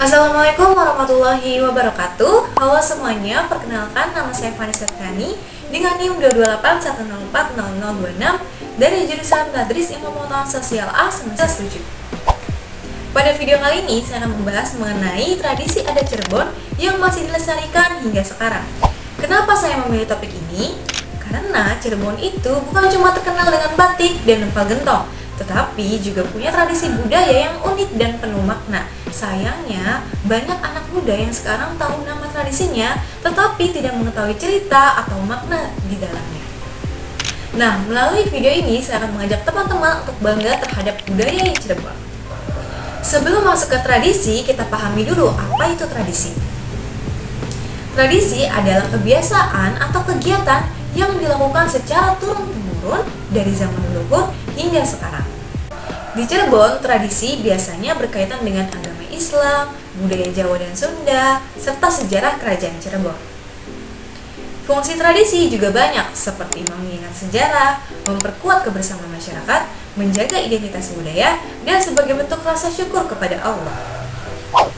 Assalamualaikum warahmatullahi wabarakatuh. Halo semuanya, perkenalkan nama saya Vanessa Tiani dengan NIM 228104026 dari jurusan Tadris Ilmu Pengetahuan Sosial A semester 7. Pada video kali ini saya akan membahas mengenai tradisi adat Cirebon yang masih dilestarikan hingga sekarang. Kenapa saya memilih topik ini? Karena Cirebon itu bukan cuma terkenal dengan batik dan empal gentong, tetapi juga punya tradisi budaya yang unik dan penuh makna. Sayangnya, banyak anak muda yang sekarang tahu nama tradisinya, tetapi tidak mengetahui cerita atau makna di dalamnya. Nah, melalui video ini saya akan mengajak teman-teman untuk bangga terhadap budaya yang Cirebon. Sebelum masuk ke tradisi, kita pahami dulu apa itu tradisi. Tradisi adalah kebiasaan atau kegiatan yang dilakukan secara turun-temurun dari zaman leluhur hingga sekarang. Di Cirebon, tradisi biasanya berkaitan dengan agama Islam, budaya Jawa dan Sunda, serta sejarah kerajaan Cirebon. Fungsi tradisi juga banyak, seperti mengingat sejarah, memperkuat kebersamaan masyarakat, menjaga identitas budaya, dan sebagai bentuk rasa syukur kepada Allah.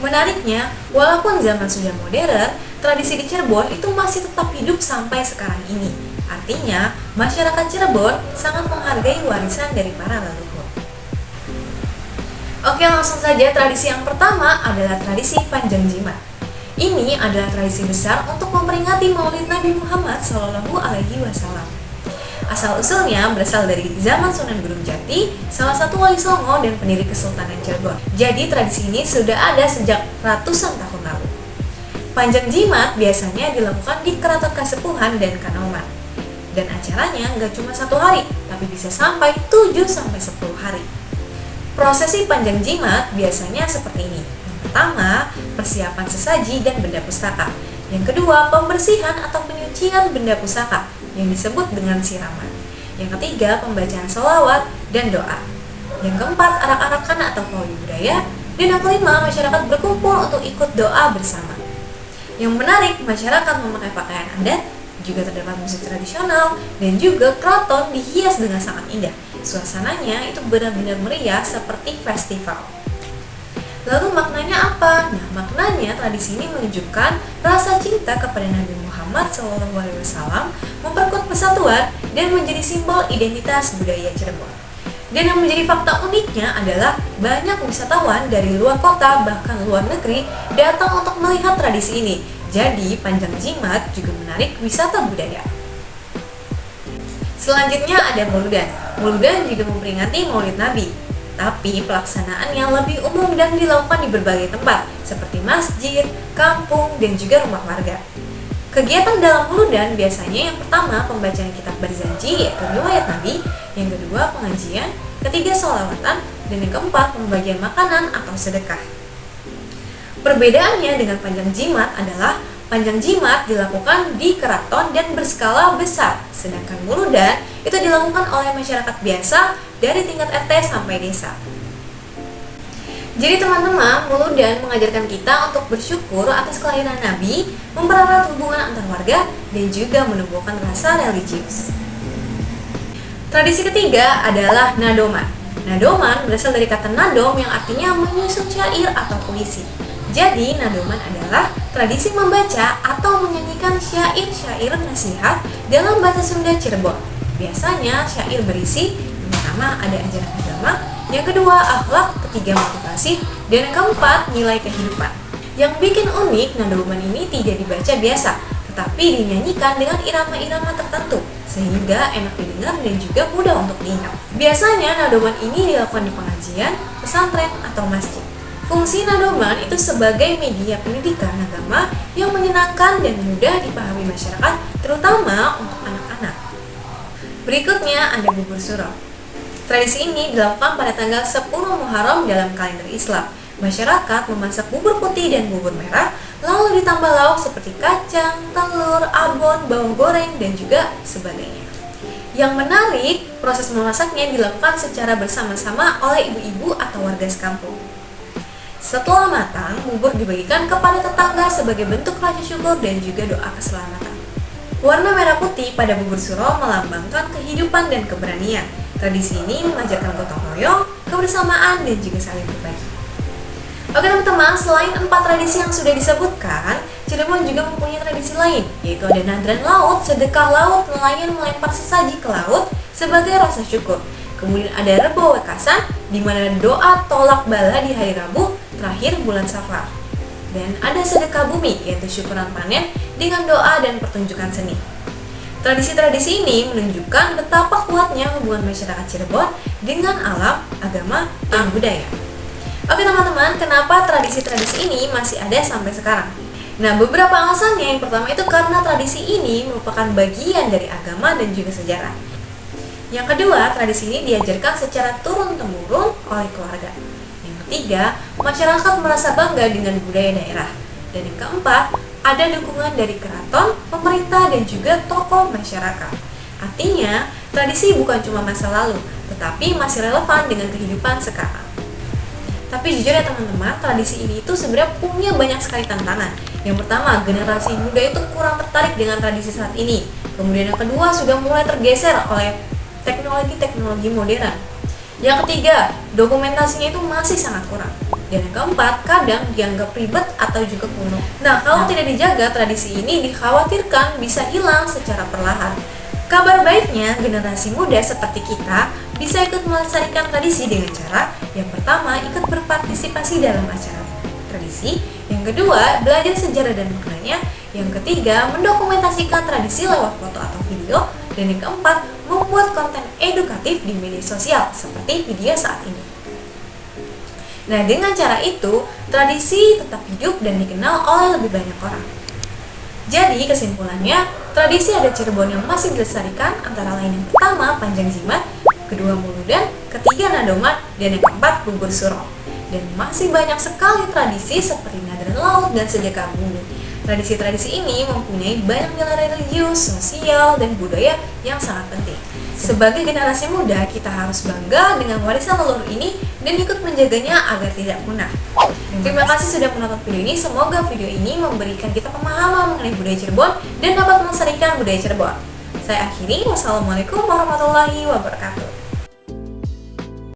Menariknya, walaupun zaman sudah modern, tradisi di Cirebon itu masih tetap hidup sampai sekarang ini. Artinya, masyarakat Cirebon sangat menghargai warisan dari para leluhur. Oke, langsung saja. Tradisi yang pertama adalah tradisi Panjang Jimat. Ini adalah tradisi besar untuk memperingati Maulid Nabi Muhammad SAW. Asal-usulnya berasal dari zaman Sunan Gunung Jati, salah satu wali Songo dan pendiri Kesultanan Cirebon. Jadi tradisi ini sudah ada sejak ratusan tahun lalu. Panjang Jimat biasanya dilakukan di Keraton Kasepuhan dan Kanoman. Dan acaranya nggak cuma 1 hari, tapi bisa sampai 7-10 hari. Prosesi Panjang Jimat biasanya seperti ini. Yang pertama, persiapan sesaji dan benda pustaka. Yang kedua, pembersihan atau penyucian benda pusaka yang disebut dengan siraman. Yang ketiga, pembacaan sholawat dan doa. Yang keempat, arak-arakan atau pawai budaya. Dan yang kelima, masyarakat berkumpul untuk ikut doa bersama. Yang menarik, masyarakat memakai pakaian adat, juga terdapat musik tradisional, dan juga keraton dihias dengan sangat indah. Suasananya itu benar-benar meriah seperti festival. Lalu maknanya apa? Nah, maknanya tradisi ini menunjukkan rasa cinta kepada Nabi Muhammad SAW, memperkuat persatuan, dan menjadi simbol identitas budaya Cirebon. Dan yang menjadi fakta uniknya adalah banyak wisatawan dari luar kota bahkan luar negeri datang untuk melihat tradisi ini. Jadi, Panjang Jimat juga menarik wisata budaya. Selanjutnya ada Mauludan. Mauludan juga memperingati Maulid Nabi, tapi pelaksanaannya lebih umum dan dilakukan di berbagai tempat, seperti masjid, kampung, dan juga rumah warga. Kegiatan dalam Mauludan biasanya yang pertama pembacaan kitab berjanji yaitu riwayat Nabi, yang kedua pengajian, ketiga sholawatan, dan yang keempat pembagian makanan atau sedekah. Perbedaannya dengan Panjang Jimat adalah Panjang Jimat dilakukan di keraton dan berskala besar, sedangkan Mauludan itu dilakukan oleh masyarakat biasa dari tingkat RT sampai desa. Jadi teman-teman, Mauludan mengajarkan kita untuk bersyukur atas kelahiran Nabi, mempererat hubungan antar warga, dan juga menumbuhkan rasa religius. Tradisi ketiga adalah Nadoman. Nadoman berasal dari kata nadom yang artinya menyusun syair atau puisi. Jadi, Nadoman adalah tradisi membaca atau menyanyikan syair-syair nasihat dalam bahasa Sunda Cirebon. Biasanya syair berisi, yang pertama ada ajaran agama, yang kedua akhlak, ketiga motivasi, dan yang keempat nilai kehidupan. Yang bikin unik, Nadoman ini tidak dibaca biasa, tetapi dinyanyikan dengan irama-irama tertentu, sehingga enak didengar dan juga mudah untuk diingat. Biasanya Nadoman ini dilakukan di pengajian, pesantren, atau masjid. Fungsi Nadoman itu sebagai media pendidikan agama yang menyenangkan dan mudah dipahami masyarakat, terutama untuk anak-anak. Berikutnya ada Bubur Suro. Tradisi ini dilakukan pada tanggal 10 Muharram dalam kalender Islam. Masyarakat memasak bubur putih dan bubur merah, lalu ditambah lauk seperti kacang, telur, abon, bawang goreng, dan juga sebagainya. Yang menarik, proses memasaknya dilakukan secara bersama-sama oleh ibu-ibu atau warga sekampung. Setelah matang, bubur dibagikan kepada tetangga sebagai bentuk rasa syukur dan juga doa keselamatan. Warna merah putih pada bubur suro melambangkan kehidupan dan keberanian. Tradisi ini mengajarkan gotong royong, kebersamaan, dan juga saling berbagi. Oke teman-teman, selain 4 tradisi yang sudah disebutkan, Cirebon juga mempunyai tradisi lain, yaitu ada nadran laut, sedekah laut, nelayan melempar sesaji ke laut sebagai rasa syukur. Kemudian ada Rebo Wekasan, di mana doa tolak bala di hari Rabu terakhir bulan Safar. Dan ada sedekah bumi, yaitu syukuran panen dengan doa dan pertunjukan seni. Tradisi-tradisi ini menunjukkan betapa kuatnya hubungan masyarakat Cirebon dengan alam, agama, dan budaya. Oke teman-teman, kenapa tradisi-tradisi ini masih ada sampai sekarang? Nah, beberapa alasannya. Yang pertama itu karena tradisi ini merupakan bagian dari agama dan juga sejarah. Yang kedua, tradisi ini diajarkan secara turun-temurun oleh keluarga. Yang ketiga, masyarakat merasa bangga dengan budaya daerah. Dan yang keempat, ada dukungan dari keraton, pemerintah, dan juga tokoh masyarakat. Artinya, tradisi bukan cuma masa lalu, tetapi masih relevan dengan kehidupan sekarang. Tapi jujur ya teman-teman, tradisi ini itu sebenarnya punya banyak sekali tantangan. Yang pertama, generasi muda itu kurang tertarik dengan tradisi saat ini. Kemudian yang kedua, sudah mulai tergeser oleh teknologi modern. Yang ketiga, dokumentasinya itu masih sangat kurang. Dan yang keempat, kadang dianggap ribet atau juga kuno. Nah, kalau tidak dijaga, tradisi ini dikhawatirkan bisa hilang secara perlahan. Kabar baiknya, generasi muda seperti kita bisa ikut melestarikan tradisi dengan cara yang pertama, ikut berpartisipasi dalam acara tradisi. Yang kedua, belajar sejarah dan maknanya. Yang ketiga, mendokumentasikan tradisi lewat foto atau video. Dan yang keempat, membuat konten edukatif di media sosial seperti video saat ini. Nah, dengan cara itu, tradisi tetap hidup dan dikenal oleh lebih banyak orang. Jadi, kesimpulannya, tradisi adat Cirebon yang masih dilestarikan antara lain yang pertama, Panjang Jimat, kedua Muludan, ketiga Nadoman, dan yang keempat Bubur Suro. Dan masih banyak sekali tradisi seperti nadran laut dan sedekah bumi. Tradisi-tradisi ini mempunyai banyak nilai religius, sosial, dan budaya yang sangat penting. Sebagai generasi muda, kita harus bangga dengan warisan leluhur ini dan ikut menjaganya agar tidak punah. Terima kasih sudah menonton video ini. Semoga video ini memberikan kita pemahaman mengenai budaya Cirebon dan dapat melestarikan budaya Cirebon. Saya akhiri. Wassalamualaikum warahmatullahi wabarakatuh.